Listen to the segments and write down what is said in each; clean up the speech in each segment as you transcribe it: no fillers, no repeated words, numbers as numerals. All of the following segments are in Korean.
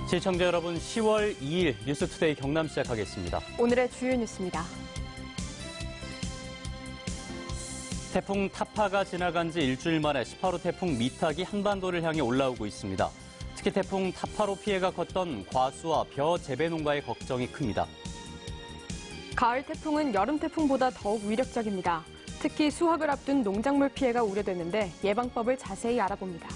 시청자 여러분, 10월 2일 뉴스투데이 경남 시작하겠습니다. 오늘의 주요 뉴스입니다. 태풍 타파가 지나간 지 일주일 만에 18호 태풍 미탁이 한반도를 향해 올라오고 있습니다. 특히 태풍 타파로 피해가 컸던 과수와 벼 재배 농가의 걱정이 큽니다. 가을 태풍은 여름 태풍보다 더욱 위력적입니다. 특히 수확을 앞둔 농작물 피해가 우려되는데 예방법을 자세히 알아봅니다.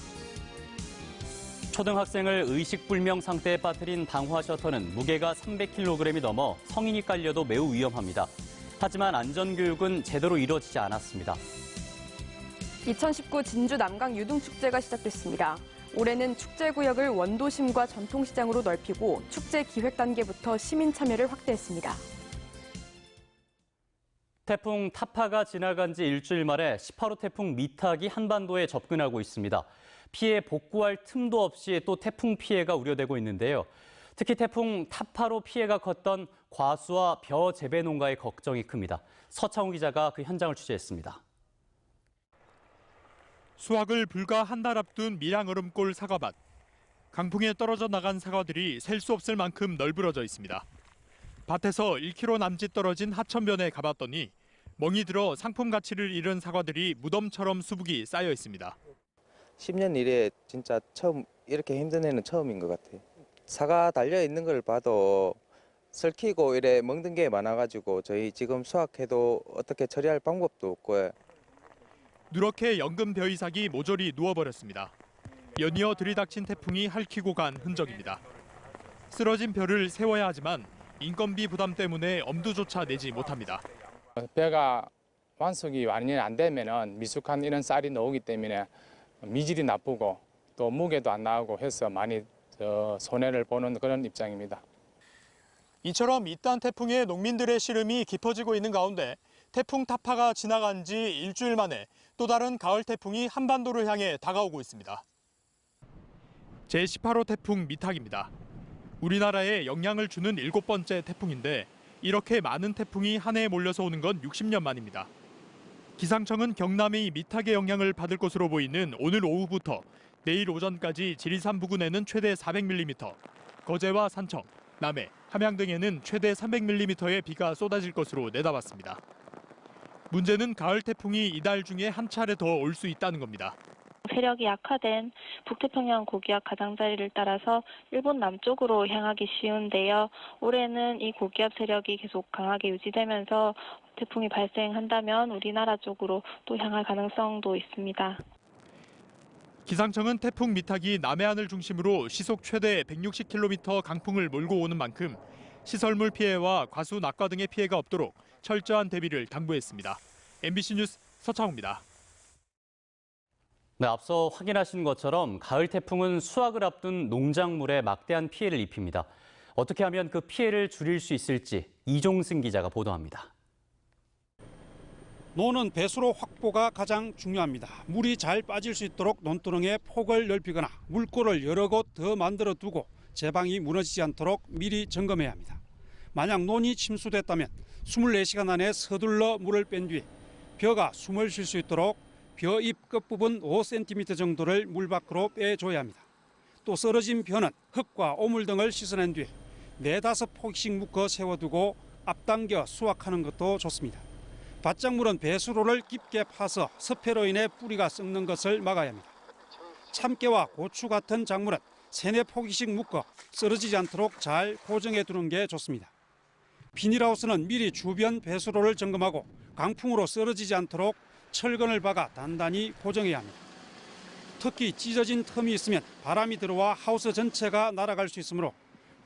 초등학생을 의식불명 상태에 빠뜨린 방화 셔터는 무게가 300kg이 넘어 성인이 깔려도 매우 위험합니다. 하지만 안전교육은 제대로 이루어지지 않았습니다. 2019 진주 남강 유등축제가 시작됐습니다. 올해는 축제구역을 원도심과 전통시장으로 넓히고 축제 기획 단계부터 시민 참여를 확대했습니다. 태풍 타파가 지나간 지 일주일 만에 18호 태풍 미탁이 한반도에 접근하고 있습니다. 피해 복구할 틈도 없이 또 태풍 피해가 우려되고 있는데요. 특히 태풍 타파로 피해가 컸던 과수와 벼 재배 농가의 걱정이 큽니다. 서창우 기자가 그 현장을 취재했습니다. 수확을 불과 한 달 앞둔 밀양얼음골 사과밭. 강풍에 떨어져 나간 사과들이 셀 수 없을 만큼 널브러져 있습니다. 밭에서 1km 남짓 떨어진 하천변에 가봤더니 멍이 들어 상품 가치를 잃은 사과들이 무덤처럼 수북이 쌓여 있습니다. 10년 이래 진짜 처음 이렇게 힘든 애는 처음인 것 같아요. 사과 달려 있는 걸 봐도 설키고 이래 멍든 게 많아가지고 저희 지금 수확해도 어떻게 처리할 방법도 없고요. 누렇게 연금 벼 이삭이 모조리 누워버렸습니다. 연이어 들이닥친 태풍이 핥히고 간 흔적입니다. 쓰러진 벼를 세워야 하지만 인건비 부담 때문에 엄두조차 내지 못합니다. 벼가 완숙이 완전히 안 되면 미숙한 이런 쌀이 나오기 때문에 미질이 나쁘고 또 무게도 안 나오고 해서 많이 손해를 보는 그런 입장입니다. 이처럼 이딴 태풍에 농민들의 시름이 깊어지고 있는 가운데 태풍 타파가 지나간 지 일주일 만에 또 다른 가을 태풍이 한반도를 향해 다가오고 있습니다. 제18호 태풍 미탁입니다. 우리나라에 영향을 주는 7번째 태풍인데 이렇게 많은 태풍이 한 해에 몰려서 오는 건 60년 만입니다. 기상청은 경남이 미탁의 영향을 받을 것으로 보이는 오늘 오후부터 내일 오전까지 지리산 부근에는 최대 400mm, 거제와 산청, 남해, 함양 등에는 최대 300mm의 비가 쏟아질 것으로 내다봤습니다. 문제는 가을 태풍이 이달 중에 한 차례 더 올 수 있다는 겁니다. 세력이 약화된 북태평양 고기압 가장자리를 따라서 일본 남쪽으로 향하기 쉬운데요. 올해는 이 고기압 세력이 계속 강하게 유지되면서 태풍이 발생한다면 우리나라 쪽으로 또 향할 가능성도 있습니다. 기상청은 태풍 미탁이 남해안을 중심으로 시속 최대 160km 강풍을 몰고 오는 만큼 시설물 피해와 과수 낙과 등의 피해가 없도록 철저한 대비를 당부했습니다. MBC 뉴스 서창우입니다. 네, 앞서 확인하신 것처럼 가을 태풍은 수확을 앞둔 농작물에 막대한 피해를 입힙니다. 어떻게 하면 그 피해를 줄일 수 있을지 이종승 기자가 보도합니다. 노는 배수로 확보가 가장 중요합니다. 물이 잘 빠질 수 있도록 논두렁의 폭을 넓히거나 물골을 여러 곳 더 만들어 두고 제방이 무너지지 않도록 미리 점검해야 합니다. 만약 논이 침수됐다면 24시간 안에 서둘러 물을 뺀 뒤에 벼가 숨을 쉴 수 있도록 벼잎 끝부분 5cm 정도를 물 밖으로 빼줘야 합니다. 또 썰어진 벼는 흙과 오물 등을 씻어낸 뒤에 4-5포기씩 묶어 세워두고 앞당겨 수확하는 것도 좋습니다. 밭작물은 배수로를 깊게 파서 습해로 인해 뿌리가 썩는 것을 막아야 합니다. 참깨와 고추 같은 작물은 3-4포기씩 묶어 쓰러지지 않도록 잘 고정해 두는 게 좋습니다. 비닐하우스는 미리 주변 배수로를 점검하고 강풍으로 쓰러지지 않도록 철근을 박아 단단히 고정해야 합니다. 특히 찢어진 틈이 있으면 바람이 들어와 하우스 전체가 날아갈 수 있으므로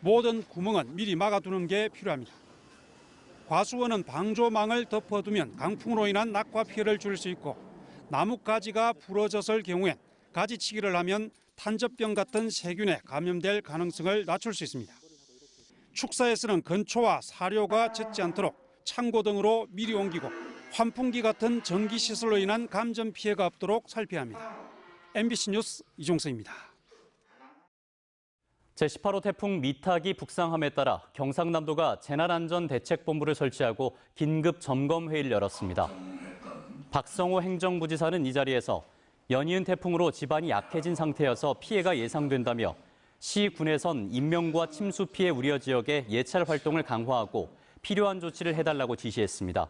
모든 구멍은 미리 막아두는 게 필요합니다. 과수원은 방조망을 덮어두면 강풍으로 인한 낙과 피해를 줄일 수 있고 나뭇가지가 부러졌을 경우엔 가지치기를 하면 탄저병 같은 세균에 감염될 가능성을 낮출 수 있습니다. 축사에서는 건초와 사료가 젖지 않도록 창고 등으로 미리 옮기고 환풍기 같은 전기시설로 인한 감전 피해가 없도록 살펴야 합니다. MBC 뉴스 이종서입니다. 제18호 태풍 미탁이 북상함에 따라 경상남도가 재난안전대책본부를 설치하고 긴급 점검회의를 열었습니다. 박성호 행정부지사는 이 자리에서 연이은 태풍으로 지반이 약해진 상태여서 피해가 예상된다며 시, 군에선 인명과 침수 피해 우려 지역의 예찰 활동을 강화하고 필요한 조치를 해달라고 지시했습니다.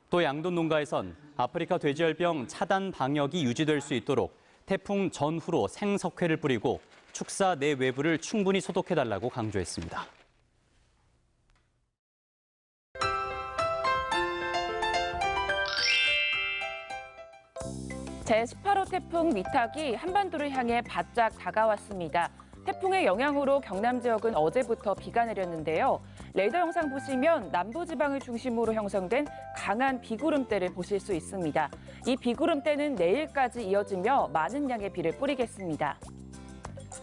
또 양돈 농가에선 아프리카 돼지열병 차단 방역이 유지될 수 있도록 태풍 전후로 생석회를 뿌리고 축사 내 외부를 충분히 소독해달라고 강조했습니다. 제18호 태풍 미탁이 한반도를 향해 바짝 다가왔습니다. 태풍의 영향으로 경남 지역은 어제부터 비가 내렸는데요. 레이더 영상 보시면 남부지방을 중심으로 형성된 강한 비구름대를 보실 수 있습니다. 이 비구름대는 내일까지 이어지며 많은 양의 비를 뿌리겠습니다.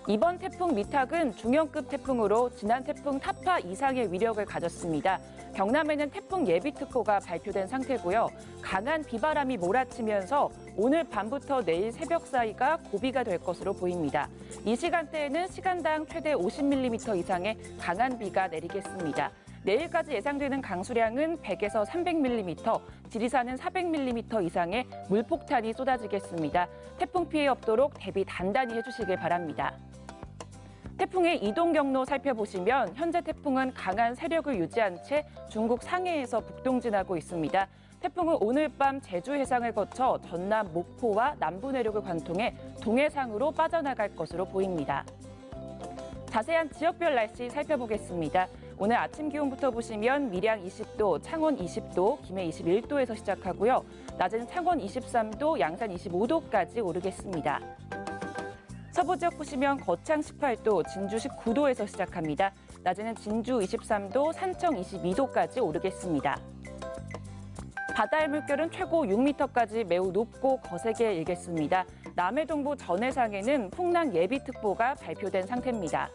이번 태풍 미탁은 중형급 태풍으로 지난 태풍 타파 이상의 위력을 가졌습니다. 경남에는 태풍 예비특보가 발표된 상태고요. 강한 비바람이 몰아치면서 오늘 밤부터 내일 새벽 사이가 고비가 될 것으로 보입니다. 이 시간대에는 시간당 최대 50mm 이상의 강한 비가 내리겠습니다. 내일까지 예상되는 강수량은 100에서 300mm, 지리산은 400mm 이상의 물폭탄이 쏟아지겠습니다. 태풍 피해 없도록 대비 단단히 해주시길 바랍니다. 태풍의 이동 경로 살펴보시면 현재 태풍은 강한 세력을 유지한 채 중국 상해에서 북동진하고 있습니다. 태풍은 오늘 밤 제주 해상을 거쳐 전남 목포와 남부 내륙을 관통해 동해상으로 빠져나갈 것으로 보입니다. 자세한 지역별 날씨 살펴보겠습니다. 오늘 아침 기온부터 보시면 밀양 20도, 창원 20도, 김해 21도에서 시작하고요. 낮은 창원 23도, 양산 25도까지 오르겠습니다. 서부 지역 보시면 거창 18도, 진주 19도에서 시작합니다. 낮에는 진주 23도, 산청 22도까지 오르겠습니다. 바다의 물결은 최고 6m까지 매우 높고 거세게 일겠습니다. 남해 동부 전해상에는 풍랑 예비특보가 발표된 상태입니다.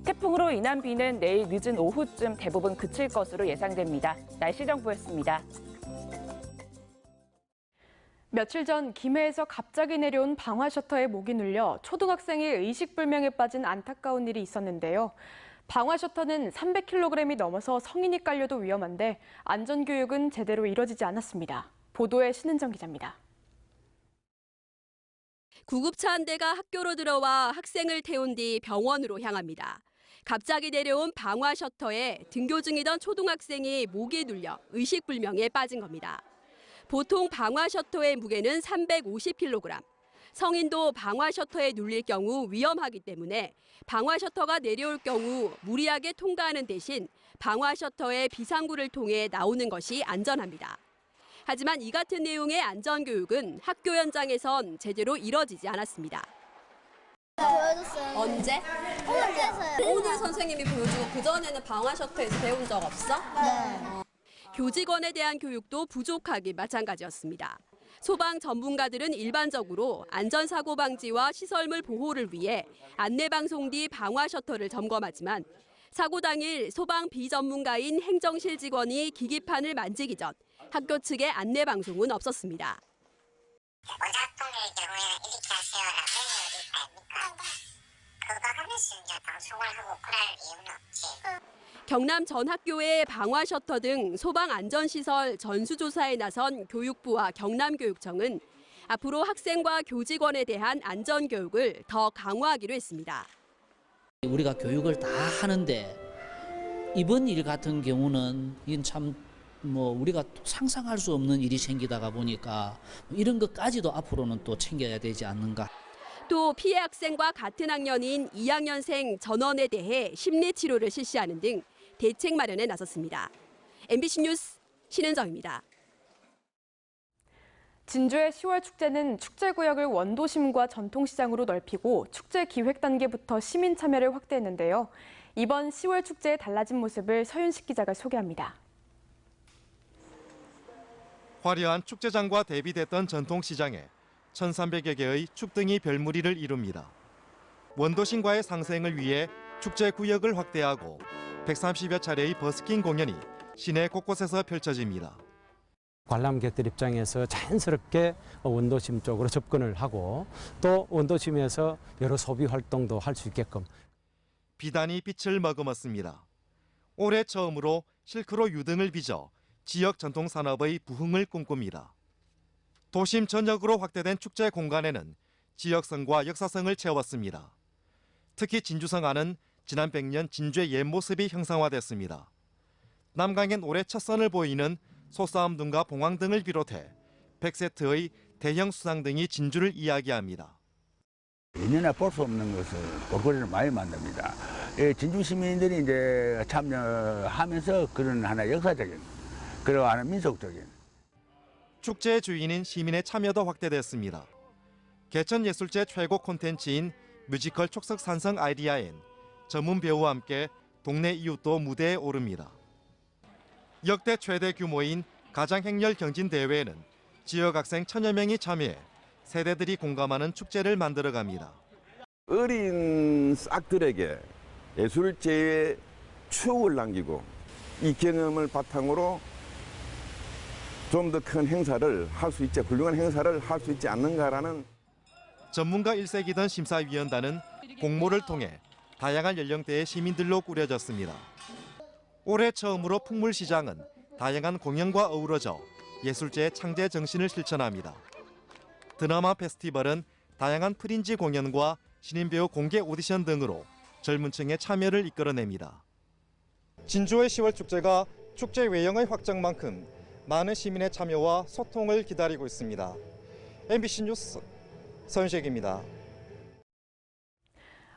태풍으로 인한 비는 내일 늦은 오후쯤 대부분 그칠 것으로 예상됩니다. 날씨 정보였습니다. 며칠 전 김해에서 갑자기 내려온 방화 셔터에 목이 눌려 초등학생이 의식불명에 빠진 안타까운 일이 있었는데요. 방화 셔터는 300kg이 넘어서 성인이 깔려도 위험한데 안전교육은 제대로 이뤄지지 않았습니다. 보도에 신은정 기자입니다. 구급차 한 대가 학교로 들어와 학생을 태운 뒤 병원으로 향합니다. 갑자기 내려온 방화 셔터에 등교 중이던 초등학생이 목이 눌려 의식불명에 빠진 겁니다. 보통 방화 셔터의 무게는 350kg. 성인도 방화 셔터에 눌릴 경우 위험하기 때문에 방화 셔터가 내려올 경우 무리하게 통과하는 대신 방화 셔터의 비상구를 통해 나오는 것이 안전합니다. 하지만 이 같은 내용의 안전교육은 학교 현장에선 제대로 이뤄지지 않았습니다. 보여줬어요. 언제? 어제서요. 오늘 선생님이 보여주고 그전에는 방화 셔터에서 배운 적 없어? 네. 교직원에 대한 교육도 부족하기 마찬가지였습니다. 소방 전문가들은 일반적으로 안전사고 방지와 시설물 보호를 위해 안내방송 뒤 방화 셔터를 점검하지만 사고 당일 소방 비전문가인 행정실 직원이 기기판을 만지기 전 학교 측의 안내방송은 없었습니다. 오작동의 경우에는 이렇게 하세요라고 해놓은 게 아닙니까? 그거 하면서 이제 방송을 하고 그럴 이유는 없지. 경남 전 학교의 방화 셔터 등 소방 안전시설 전수조사에 나선 교육부와 경남교육청은 앞으로 학생과 교직원에 대한 안전교육을 더 강화하기로 했습니다. 우리가 교육을 다 하는데 이번 일 같은 경우는 이건 참 우리가 상상할 수 없는 일이 생기다가 보니까 이런 것까지도 앞으로는 또 챙겨야 되지 않는가. 또 피해 학생과 같은 학년인 2학년생 전원에 대해 심리치료를 실시하는 등 대책 마련에 나섰습니다. MBC 뉴스 신은정입니다. 진주의 10월 축제는 축제구역을 원도심과 전통시장으로 넓히고 축제 기획 단계부터 시민 참여를 확대했는데요. 이번 10월 축제의 달라진 모습을 서윤식 기자가 소개합니다. 화려한 축제장과 대비됐던 전통시장에 1,300여 개의 축등이 별무리를 이룹니다. 원도심과의 상생을 위해 축제 구역을 확대하고 130여 차례의 버스킹 공연이 시내 곳곳에서 펼쳐집니다. 관람객들 입장에서 자연스럽게 원도심 쪽으로 접근을 하고 또 원도심에서 여러 소비 활동도 할 수 있게끔. 비단이 빛을 머금었습니다. 올해 처음으로 실크로 유등을 빚어 지역 전통 산업의 부흥을 꿈꿉니다. 도심 전역으로 확대된 축제 공간에는 지역성과 역사성을 채웠습니다. 특히 진주성안은 지난 100년 진주의 옛 모습이 형상화됐습니다. 남강엔 올해 첫 선을 보이는 소싸움 등과 봉황 등을 비롯해 100세트의 대형 수상 등이 진주를 이야기합니다. 2년에 볼 수 없는 것을 볼거리를 많이 만듭니다. 진주 시민들이 이제 참여하면서 그런 하나의 역사적인, 그리고 하나의 민속적인. 축제의 주인인 시민의 참여도 확대됐습니다. 개천예술제 최고 콘텐츠인 뮤지컬 촉석산성 아이디아엔 전문 배우와 함께 동네 이웃도 무대에 오릅니다. 역대 최대 규모인 가장행렬 경진대회에는 지역 학생 1000여 명이 참여해 세대들이 공감하는 축제를 만들어갑니다. 어린 싹들에게 예술제의 추억을 남기고 이 경험을 바탕으로 좀 더 큰 행사를 할 수 있지, 훌륭한 행사를 할 수 있지 않는가라는. 전문가 1세기던 심사위원단은 공모를 통해 다양한 연령대의 시민들로 꾸려졌습니다. 올해 처음으로 풍물시장은 다양한 공연과 어우러져 예술제의 창제 정신을 실천합니다. 드라마 페스티벌은 다양한 프린지 공연과 신인 배우 공개 오디션 등으로 젊은 층의 참여를 이끌어냅니다. 진주의 10월 축제가 축제 외형의 확장만큼 많은 시민의 참여와 소통을 기다리고 있습니다. MBC 뉴스 서윤식입니다.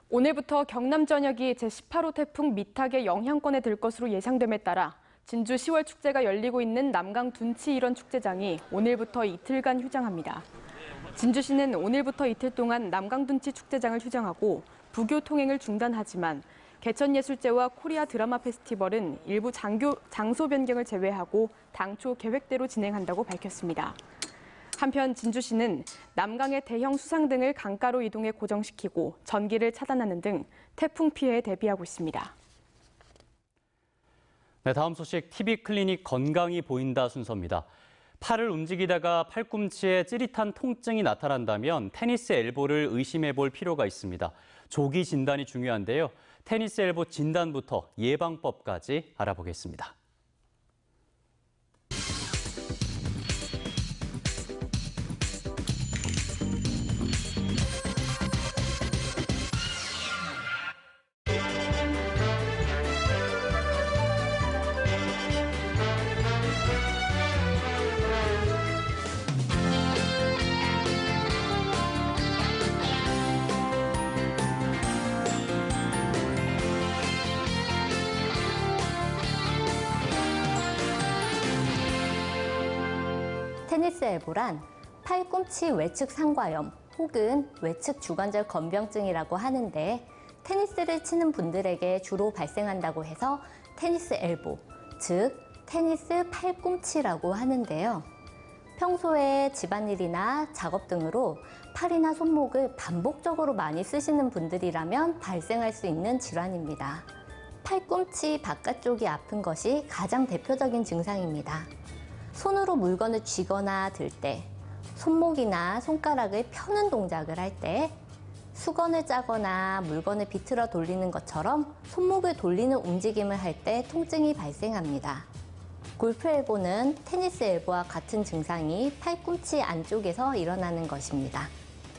오늘부터 경남 전역이 제18호 태풍 미탁의 영향권에 들 것으로 예상됨에 따라 진주 10월 축제가 열리고 있는 남강 둔치 일원 축제장이 오늘부터 이틀간 휴장합니다. 진주시는 오늘부터 이틀 동안 남강 둔치 축제장을 휴장하고 부교 통행을 중단하지만 개천예술제와 코리아 드라마 페스티벌은 일부 장소 변경을 제외하고 당초 계획대로 진행한다고 밝혔습니다. 한편 진주시는 남강의 대형 수상 등을 강가로 이동해 고정시키고 전기를 차단하는 등 태풍 피해에 대비하고 있습니다. 네, 다음 소식 TV클리닉 건강이 보인다 순서입니다. 팔을 움직이다가 팔꿈치에 찌릿한 통증이 나타난다면 테니스 엘보를 의심해 볼 필요가 있습니다. 조기 진단이 중요한데요. 테니스 엘보 진단부터 예방법까지 알아보겠습니다. 테니스 엘보란 팔꿈치 외측 상과염 혹은 외측 주관절 건병증이라고 하는데 테니스를 치는 분들에게 주로 발생한다고 해서 테니스 엘보, 즉 테니스 팔꿈치라고 하는데요. 평소에 집안일이나 작업 등으로 팔이나 손목을 반복적으로 많이 쓰시는 분들이라면 발생할 수 있는 질환입니다. 팔꿈치 바깥쪽이 아픈 것이 가장 대표적인 증상입니다. 손으로 물건을 쥐거나 들 때, 손목이나 손가락을 펴는 동작을 할 때, 수건을 짜거나 물건을 비틀어 돌리는 것처럼 손목을 돌리는 움직임을 할 때 통증이 발생합니다. 골프 엘보는 테니스 엘보와 같은 증상이 팔꿈치 안쪽에서 일어나는 것입니다.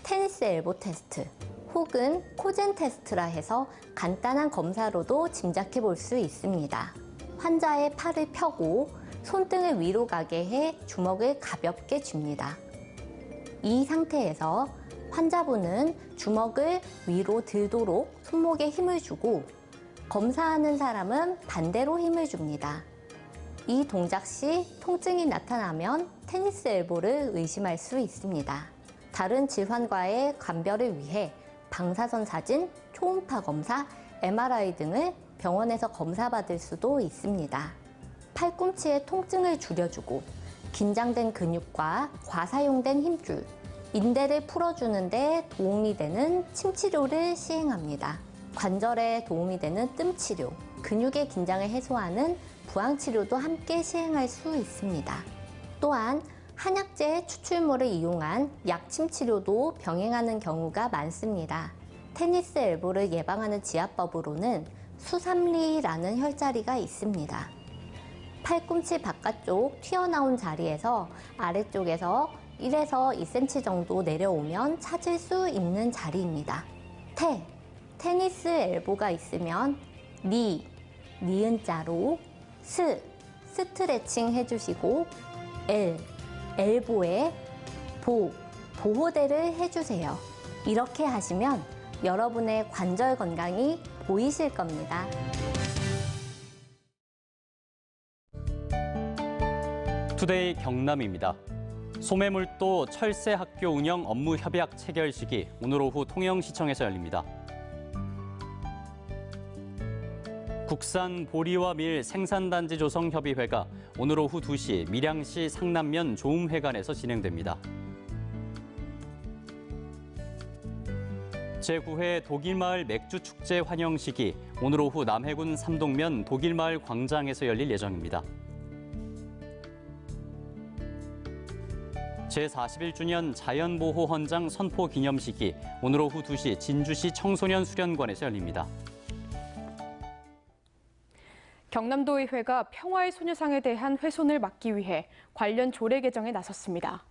테니스 엘보 테스트 혹은 코젠 테스트라 해서 간단한 검사로도 짐작해 볼 수 있습니다. 환자의 팔을 펴고 손등을 위로 가게 해 주먹을 가볍게 쥡니다. 이 상태에서 환자분은 주먹을 위로 들도록 손목에 힘을 주고 검사하는 사람은 반대로 힘을 줍니다. 이 동작 시 통증이 나타나면 테니스 엘보를 의심할 수 있습니다. 다른 질환과의 감별을 위해 방사선 사진, 초음파 검사, MRI 등을 병원에서 검사받을 수도 있습니다. 팔꿈치의 통증을 줄여주고 긴장된 근육과 과사용된 힘줄, 인대를 풀어주는 데 도움이 되는 침치료를 시행합니다. 관절에 도움이 되는 뜸치료, 근육의 긴장을 해소하는 부항치료도 함께 시행할 수 있습니다. 또한 한약재 추출물을 이용한 약침치료도 병행하는 경우가 많습니다. 테니스 엘보를 예방하는 지압법으로는 수삼리라는 혈자리가 있습니다. 팔꿈치 바깥쪽 튀어나온 자리에서 아래쪽에서 1에서 2cm 정도 내려오면 찾을 수 있는 자리입니다. 테니스 엘보가 있으면 니은자로 스트레칭 해주시고 엘보에 보호대를 해주세요. 이렇게 하시면 여러분의 관절 건강이 보이실 겁니다. 투데이 경남입니다. 소매물도 철새 학교 운영 업무 협약 체결식이 오늘 오후 통영시청에서 열립니다. 국산 보리와 밀 생산단지 조성 협의회가 오늘 오후 2시 밀양시 상남면 조음회관에서 진행됩니다. 제9회 독일마을 맥주축제 환영식이 오늘 오후 남해군 삼동면 독일마을 광장에서 열릴 예정입니다. 제41주년 자연보호 헌장 선포 기념식이 오늘 오후 2시 진주시 청소년 수련관에서 열립니다. 경남도의회가 평화의 소녀상에 대한 훼손을 막기 위해 관련 조례 개정에 나섰습니다.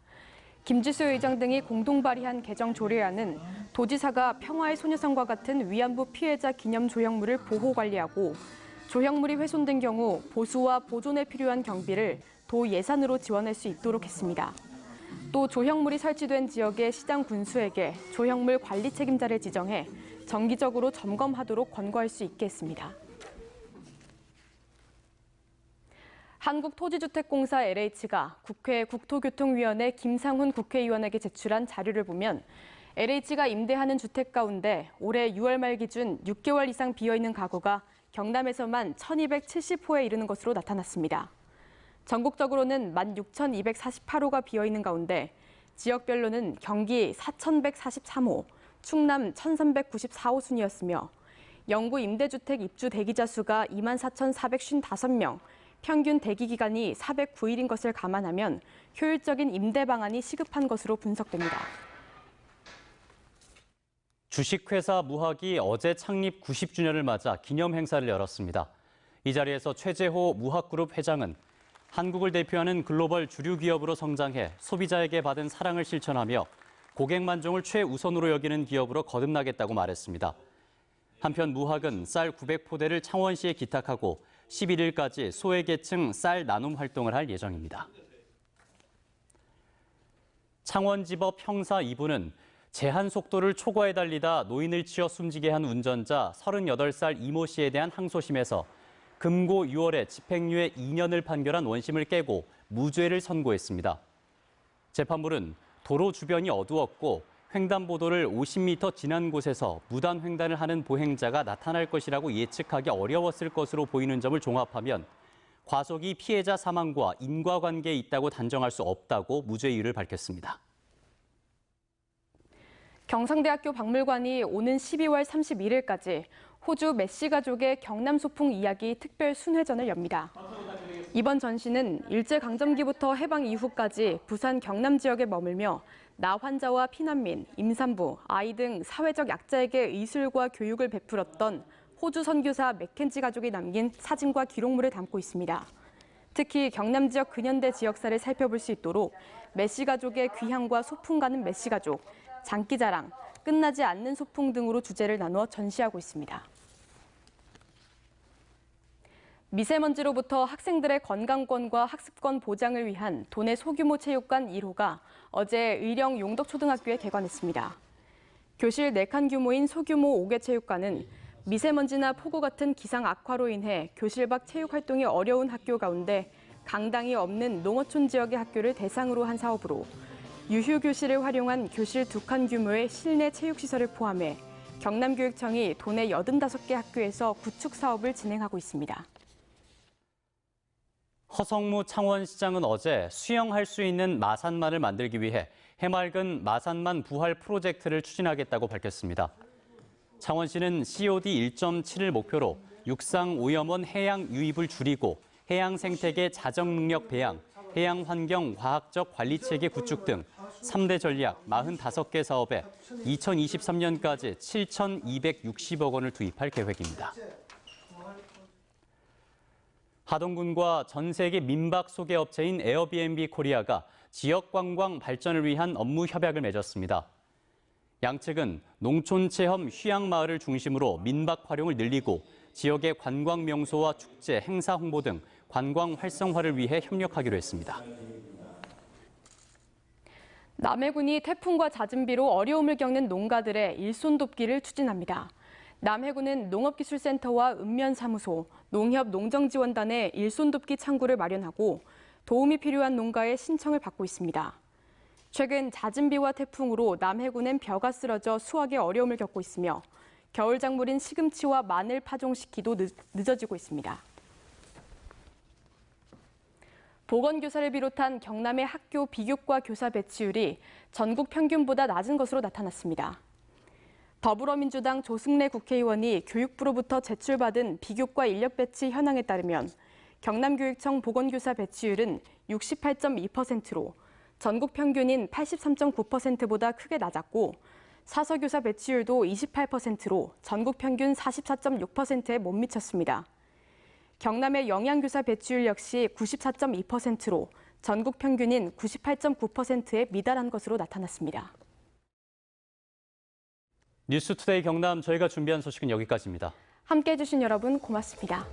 김지수 의장 등이 공동 발의한 개정 조례안은 도지사가 평화의 소녀상과 같은 위안부 피해자 기념 조형물을 보호 관리하고 조형물이 훼손된 경우 보수와 보존에 필요한 경비를 도 예산으로 지원할 수 있도록 했습니다. 또 조형물이 설치된 지역의 시장 군수에게 조형물 관리 책임자를 지정해 정기적으로 점검하도록 권고할 수 있게 했습니다. 한국토지주택공사 LH가 국회 국토교통위원회 김상훈 국회의원에게 제출한 자료를 보면 LH가 임대하는 주택 가운데 올해 6월 말 기준 6개월 이상 비어있는 가구가 경남에서만 1,270호에 이르는 것으로 나타났습니다. 전국적으로는 16,248호가 비어있는 가운데 지역별로는 경기 4,143호, 충남 1,394호 순이었으며 영구 임대주택 입주 대기자 수가 24,455명, 평균 대기 기간이 409일인 것을 감안하면 효율적인 임대 방안이 시급한 것으로 분석됩니다. 주식회사 무학이 어제 창립 90주년을 맞아 기념 행사를 열었습니다. 이 자리에서 최재호 무학그룹 회장은 한국을 대표하는 글로벌 주류 기업으로 성장해 소비자에게 받은 사랑을 실천하며 고객 만족을 최우선으로 여기는 기업으로 거듭나겠다고 말했습니다. 한편 무학은 쌀 900포대를 창원시에 기탁하고 11일까지 소외계층 쌀 나눔 활동을 할 예정입니다. 창원지법 형사 2부는 제한 속도를 초과해 달리다 노인을 치어 숨지게 한 운전자 38살 이모 씨에 대한 항소심에서 금고 6월에 집행유예 2년을 판결한 원심을 깨고 무죄를 선고했습니다. 재판부는 도로 주변이 어두웠고 횡단보도를 50m 지난 곳에서 무단 횡단을 하는 보행자가 나타날 것이라고 예측하기 어려웠을 것으로 보이는 점을 종합하면 과속이 피해자 사망과 인과관계에 있다고 단정할 수 없다고 무죄 이유를 밝혔습니다. 경상대학교 박물관이 오는 12월 31일까지 호주 메시 가족의 경남 소풍 이야기 특별 순회전을 엽니다. 이번 전시는 일제강점기부터 해방 이후까지 부산 경남 지역에 머물며 나 환자와 피난민, 임산부, 아이 등 사회적 약자에게 의술과 교육을 베풀었던 호주 선교사 맥켄지 가족이 남긴 사진과 기록물을 담고 있습니다. 특히 경남 지역 근현대 지역사를 살펴볼 수 있도록 메시 가족의 귀향과 소풍 가는 메시 가족, 장기자랑, 끝나지 않는 소풍 등으로 주제를 나누어 전시하고 있습니다. 미세먼지로부터 학생들의 건강권과 학습권 보장을 위한 도내 소규모 체육관 1호가 어제 의령 용덕초등학교에 개관했습니다. 교실 4칸 규모인 소규모 5개 체육관은 미세먼지나 폭우 같은 기상 악화로 인해 교실 밖 체육 활동이 어려운 학교 가운데 강당이 없는 농어촌 지역의 학교를 대상으로 한 사업으로 유휴교실을 활용한 교실 2칸 규모의 실내 체육시설을 포함해 경남교육청이 도내 85개 학교에서 구축 사업을 진행하고 있습니다. 허성무 창원시장은 어제 수영할 수 있는 마산만을 만들기 위해 해맑은 마산만 부활 프로젝트를 추진하겠다고 밝혔습니다. 창원시는 COD 1.7을 목표로 육상 오염원 해양 유입을 줄이고 해양 생태계 자정 능력 배양, 해양 환경 과학적 관리 체계 구축 등 3대 전략 45개 사업에 2023년까지 7,260억 원을 투입할 계획입니다. 하동군과 전 세계 민박 소개 업체인 에어비앤비 코리아가 지역 관광 발전을 위한 업무 협약을 맺었습니다. 양측은 농촌 체험 휴양마을을 중심으로 민박 활용을 늘리고 지역의 관광 명소와 축제, 행사 홍보 등 관광 활성화를 위해 협력하기로 했습니다. 남해군이 태풍과 잦은 비로 어려움을 겪는 농가들의 일손 돕기를 추진합니다. 남해군은 농업기술센터와 읍면사무소, 농협농정지원단의 일손 돕기 창구를 마련하고 도움이 필요한 농가의 신청을 받고 있습니다. 최근 잦은 비와 태풍으로 남해군은 벼가 쓰러져 수확에 어려움을 겪고 있으며 겨울 작물인 시금치와 마늘 파종 시기도 늦어지고 있습니다. 보건교사를 비롯한 경남의 학교 비교과 교사 배치율이 전국 평균보다 낮은 것으로 나타났습니다. 더불어민주당 조승래 국회의원이 교육부로부터 제출받은 비교과 인력 배치 현황에 따르면 경남교육청 보건교사 배치율은 68.2%로 전국 평균인 83.9%보다 크게 낮았고 사서교사 배치율도 28%로 전국 평균 44.6%에 못 미쳤습니다. 경남의 영양교사 배치율 역시 94.2%로 전국 평균인 98.9%에 미달한 것으로 나타났습니다. 뉴스투데이 경남 저희가 준비한 소식은 여기까지입니다. 함께해 주신 여러분 고맙습니다.